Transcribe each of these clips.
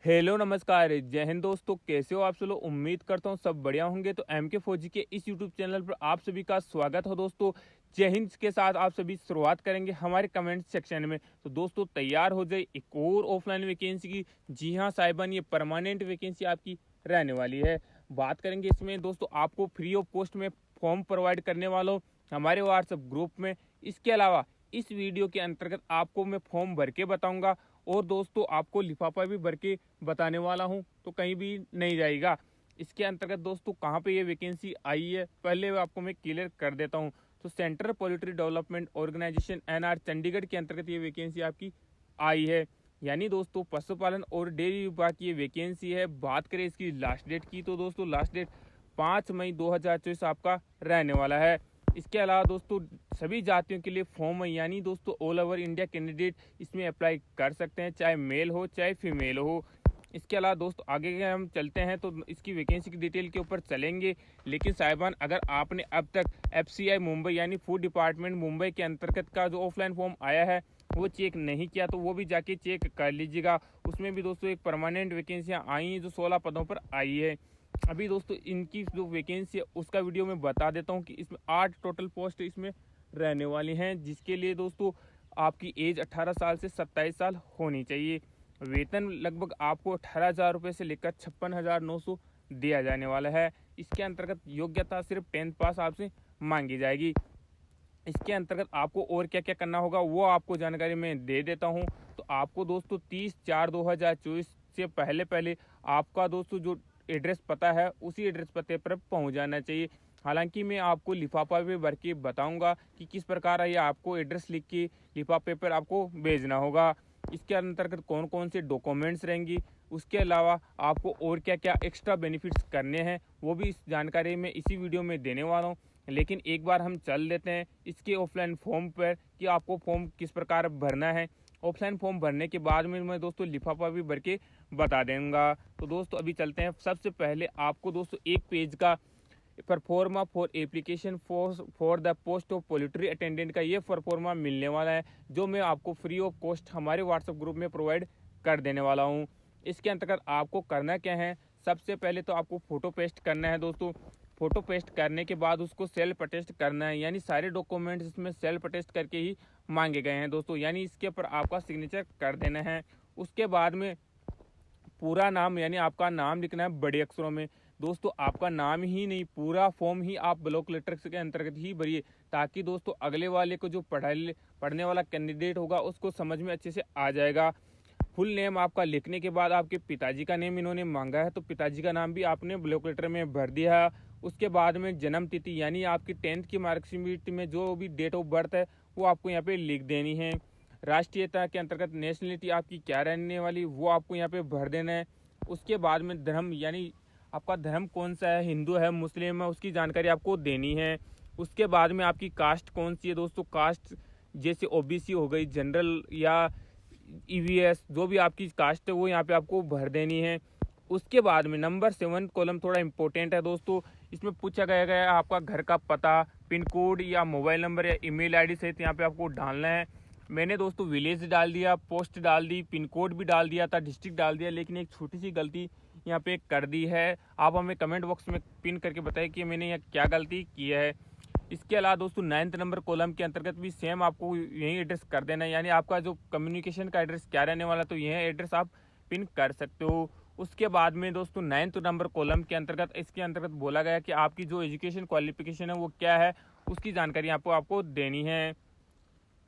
Hello नमस्कार जय हिंद दोस्तों, कैसे हो आप सब लोग। उम्मीद करता हूँ सब बढ़िया होंगे। तो एम के फौजी के इस यूट्यूब चैनल पर आप सभी का स्वागत हो दोस्तों। जय हिंद के साथ आप सभी शुरुआत करेंगे हमारे कमेंट सेक्शन में। तो दोस्तों तैयार हो जाए एक और ऑफलाइन वैकेंसी की। जी हाँ साहिबान, ये परमानेंट वैकेंसी आपकी रहने वाली है। बात करेंगे इसमें दोस्तों, आपको फ्री ऑफ कॉस्ट में फॉर्म प्रोवाइड करने वालों हमारे व्हाट्सएप ग्रुप में। इसके अलावा इस वीडियो के अंतर्गत आपको मैं फॉर्म भर के बताऊंगा और दोस्तों आपको लिफाफा भी भर के बताने वाला हूं, तो कहीं भी नहीं जाएगा। इसके अंतर्गत दोस्तों कहां पे ये वैकेंसी आई है पहले आपको मैं क्लियर कर देता हूं। तो central poultry development organisation NR Chandigarh के अंतर्गत ये वैकेंसी आपकी आई है। यानी दोस्तों पशुपालन और डेयरी विभाग की ये वैकेंसी है। बात करें इसकी लास्ट डेट की, तो दोस्तों लास्ट डेट 5 मई 2024 आपका रहने वाला है। इसके अलावा दोस्तों सभी जातियों के लिए फॉर्म है, यानी दोस्तों ऑल ओवर इंडिया कैंडिडेट इसमें अप्लाई कर सकते हैं, चाहे मेल हो चाहे फीमेल हो। इसके अलावा दोस्तों आगे के हम चलते हैं तो इसकी वैकेंसी की डिटेल के ऊपर चलेंगे। लेकिन साहिबान, अगर आपने अब तक एफसीआई मुंबई यानी फूड डिपार्टमेंट मुंबई के अंतर्गत का जो ऑफलाइन फॉर्म आया है वो चेक नहीं किया, तो वो भी जाके चेक कर लीजिएगा। उसमें भी दोस्तों एक परमानेंट वैकेंसियाँ आई हैं जो 16 पदों पर आई है। अभी दोस्तों इनकी जो वैकेंसी है उसका वीडियो मैं बता देता हूँ कि इसमें 8 टोटल पोस्ट इसमें रहने वाली हैं, जिसके लिए दोस्तों आपकी एज 18 साल से 27 साल होनी चाहिए। वेतन लगभग आपको 18,000 रुपये से लेकर 56,900 दिया जाने वाला है। इसके अंतर्गत योग्यता सिर्फ 10th पास आपसे मांगी जाएगी। इसके अंतर्गत आपको और क्या क्या करना होगा वो आपको जानकारी मैं दे देता हूँ। तो आपको दोस्तों 30/4/2024 से पहले पहले आपका दोस्तों जो एड्रेस पता है उसी एड्रेस पते पर पहुंच जाना चाहिए। हालांकि मैं आपको लिफाफा भी भर के बताऊंगा कि किस प्रकार ये आपको एड्रेस लिख के लिफाफे पर आपको भेजना होगा। इसके अंतर्गत कौन कौन से डॉक्यूमेंट्स रहेंगी, उसके अलावा आपको और क्या क्या एक्स्ट्रा बेनिफिट्स करने हैं वो भी इस जानकारी में इसी वीडियो में देने वाला हूँ। लेकिन एक बार हम चल लेते हैं इसके ऑफलाइन फॉर्म पर कि आपको फॉर्म किस प्रकार भरना है। ऑफलाइन फॉर्म भरने के बाद में मैं दोस्तों लिफाफा भी भर के बता दूंगा। तो दोस्तों अभी चलते हैं। सबसे पहले आपको दोस्तों एक पेज का pro forma for application for the post of poultry attendant का ये परफॉर्मा मिलने वाला है, जो मैं आपको फ्री ऑफ कॉस्ट हमारे व्हाट्सएप ग्रुप में प्रोवाइड कर देने वाला हूँ। इसके अंतर्गत आपको करना क्या है, सबसे पहले तो आपको फ़ोटो पेस्ट करना है दोस्तों। फ़ोटो पेस्ट करने के बाद उसको सेल्फ अटेस्ट करना है, यानी सारे डॉक्यूमेंट्स इसमें सेल्फ अटेस्ट करके ही मांगे गए हैं दोस्तों। यानी इसके ऊपर आपका सिग्नेचर कर देना है। उसके बाद में पूरा नाम यानी आपका नाम लिखना है बड़े अक्षरों में दोस्तों। आपका नाम ही नहीं, पूरा फॉर्म ही आप ब्लॉक लेटर के अंतर्गत ही भरिए, ताकि दोस्तों अगले वाले को जो पढ़ने वाला कैंडिडेट होगा उसको समझ में अच्छे से आ जाएगा। फुल नेम आपका लिखने के बाद आपके पिताजी का नेम इन्होंने मांगा है, तो पिताजी का नाम भी आपने ब्लॉक लेटर में भर दिया है। उसके बाद में जन्म तिथि यानी आपकी 10th की मार्कशीट में जो भी डेट ऑफ बर्थ है वो आपको यहाँ पे लिख देनी है। राष्ट्रीयता के अंतर्गत नेशनलिटी आपकी क्या रहने वाली वो आपको यहाँ पे भर देना है। उसके बाद में धर्म यानी आपका धर्म कौन सा है, हिंदू है मुस्लिम है, उसकी जानकारी आपको देनी है। उसके बाद में आपकी कास्ट कौन सी है दोस्तों, कास्ट जैसे ओबीसी हो गई, जनरल या ईवीएस, जो भी आपकी कास्ट है वो यहाँ पे आपको भर देनी है। उसके बाद में नंबर 7 कॉलम थोड़ा इंपॉर्टेंट है दोस्तों। इसमें पूछा गया आपका घर का पता, पिन कोड या मोबाइल नंबर या ईमेल आईडी सहित यहाँ पे आपको डालना है। मैंने दोस्तों विलेज डाल दिया, पोस्ट डाल दी, पिन कोड भी डाल दिया था, डिस्ट्रिक्ट डाल दिया, लेकिन एक छोटी सी गलती यहाँ पे कर दी है। आप हमें कमेंट बॉक्स में पिन करके बताएं कि मैंने यहाँ क्या गलती की है। इसके अलावा दोस्तों 9th नंबर कॉलम के अंतर्गत भी सेम आपको यही एड्रेस कर देना है, यानी आपका जो कम्युनिकेशन का एड्रेस क्या रहने वाला, तो यह एड्रेस आप पिन कर सकते हो। उसके बाद में दोस्तों 9th नंबर कॉलम के अंतर्गत इसके अंतर्गत बोला गया कि आपकी जो एजुकेशन क्वालिफिकेशन है वो क्या है, उसकी जानकारी आपको देनी है।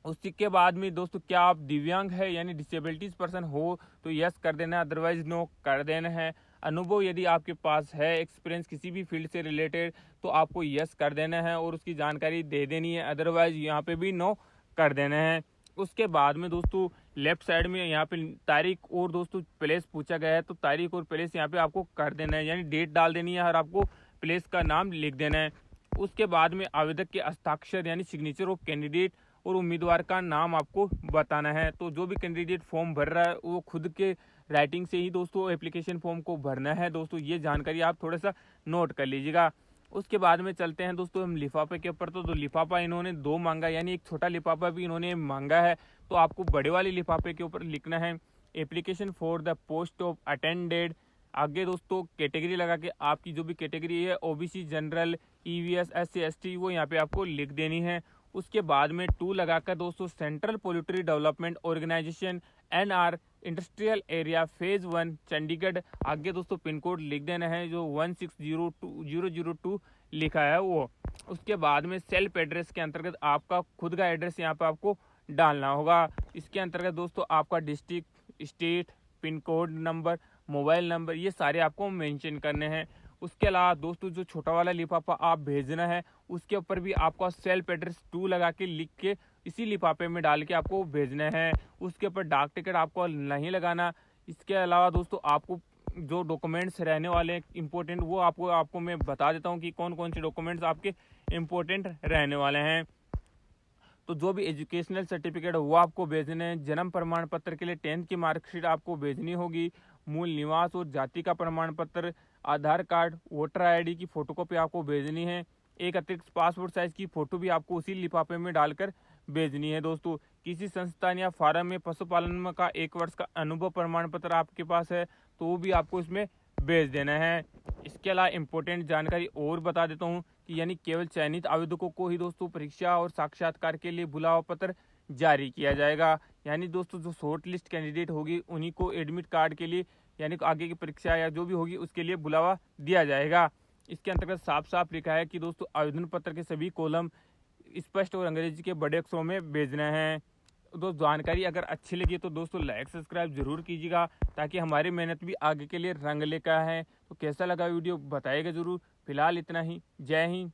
उसके बाद में दोस्तों क्या आप दिव्यांग है यानी डिसेबिलिटीज पर्सन हो तो यस कर देना है, अदरवाइज नो कर देना है। अनुभव यदि आपके पास है, एक्सपीरियंस किसी भी फील्ड से रिलेटेड, तो आपको यस कर देना है और उसकी जानकारी दे देनी है, अदरवाइज यहाँ पे भी नो कर देना है। उसके बाद में दोस्तों लेफ्ट साइड में यहाँ पे तारीख और दोस्तों प्लेस पूछा गया है, तो तारीख और प्लेस यहाँ पे आपको कर देना है, यानी डेट डाल देनी है और आपको प्लेस का नाम लिख देना है। उसके बाद में आवेदक के हस्ताक्षर यानी सिग्नेचर ऑफ कैंडिडेट और उम्मीदवार का नाम आपको बताना है। तो जो भी कैंडिडेट फॉर्म भर रहा है वो खुद के राइटिंग से ही दोस्तों एप्लीकेशन फॉर्म को भरना है दोस्तों, ये जानकारी आप थोड़ा सा नोट कर लीजिएगा। उसके बाद में चलते हैं दोस्तों हम लिफाफे के ऊपर। तो लिफाफा इन्होंने 2 मांगा, यानी एक छोटा लिफाफा भी इन्होंने मांगा है, तो आपको बड़े वाले लिफाफे के ऊपर लिखना है। Application for the post of attended. आगे दोस्तों कैटेगरी लगा के आपकी जो भी कैटेगरी है OBC, general, EVS, SC, ST, वो यहाँ पे आपको लिख देनी है। उसके बाद में 2 लगाकर दोस्तों central poultry development organisation NR industrial area phase 1 Chandigarh. आगे दोस्तों पिन कोड लिख देना है जो 1602 लिखा है वो। उसके बाद में सेल्फ एड्रेस के अंतर्गत आपका खुद का एड्रेस यहाँ पे आपको डालना होगा। इसके अंतर्गत दोस्तों आपका district, state, pin code number, mobile number, ये सारे आपको मेंशन करने हैं। उसके अलावा दोस्तों जो छोटा वाला लिफाफा आप भेजना है उसके ऊपर भी आपका सेल्फ एड्रेस 2 लगा के लिख के इसी लिफाफे में डाल के आपको भेजना है। उसके ऊपर डाक टिकट आपको नहीं लगाना। इसके अलावा दोस्तों आपको जो डॉक्यूमेंट्स रहने वाले हैं इम्पोर्टेंट, वो आपको मैं बता देता हूँ कि कौन कौन से डॉक्यूमेंट्स आपके इम्पोर्टेंट रहने वाले हैं। तो जो भी एजुकेशनल सर्टिफिकेट है वो आपको भेजने हैं। जन्म प्रमाण पत्र के लिए 10th की मार्कशीट आपको भेजनी होगी। मूल निवास और जाति का प्रमाण पत्र, आधार कार्ड, वोटर आईडी की फोटोकॉपी आपको भेजनी है। एक अतिरिक्त पासपोर्ट साइज की फोटो भी आपको उसी लिफाफे में डालकर भेजनी है। दोस्तों किसी संस्थान या फार्म में पशुपालन का 1 वर्ष का अनुभव प्रमाण पत्र आपके पास है तो वो भी आपको इसमें भेज देना है। इसके अलावा इम्पोर्टेंट जानकारी और बता देता हूँ कि यानी केवल चयनित आवेदकों को ही दोस्तों परीक्षा और साक्षात्कार के लिए बुलावा पत्र जारी किया जाएगा। यानी दोस्तों जो शॉर्ट लिस्ट कैंडिडेट होगी उन्हीं को एडमिट कार्ड के लिए यानी आगे की परीक्षा या जो भी होगी उसके लिए बुलावा दिया जाएगा। इसके अंतर्गत साफ साफ लिखा है कि दोस्तों आवेदन पत्र के सभी कॉलम स्पष्ट और अंग्रेजी के बड़े अक्षरों में भेजना है। दोस्तों जानकारी अगर अच्छी लगी तो दोस्तों लाइक सब्सक्राइब जरूर कीजिएगा ताकि हमारी मेहनत भी आगे के लिए रंग लेकर है। तो कैसा लगा वीडियो बताइएगा जरूर। फिलहाल इतना ही। जय हिंद,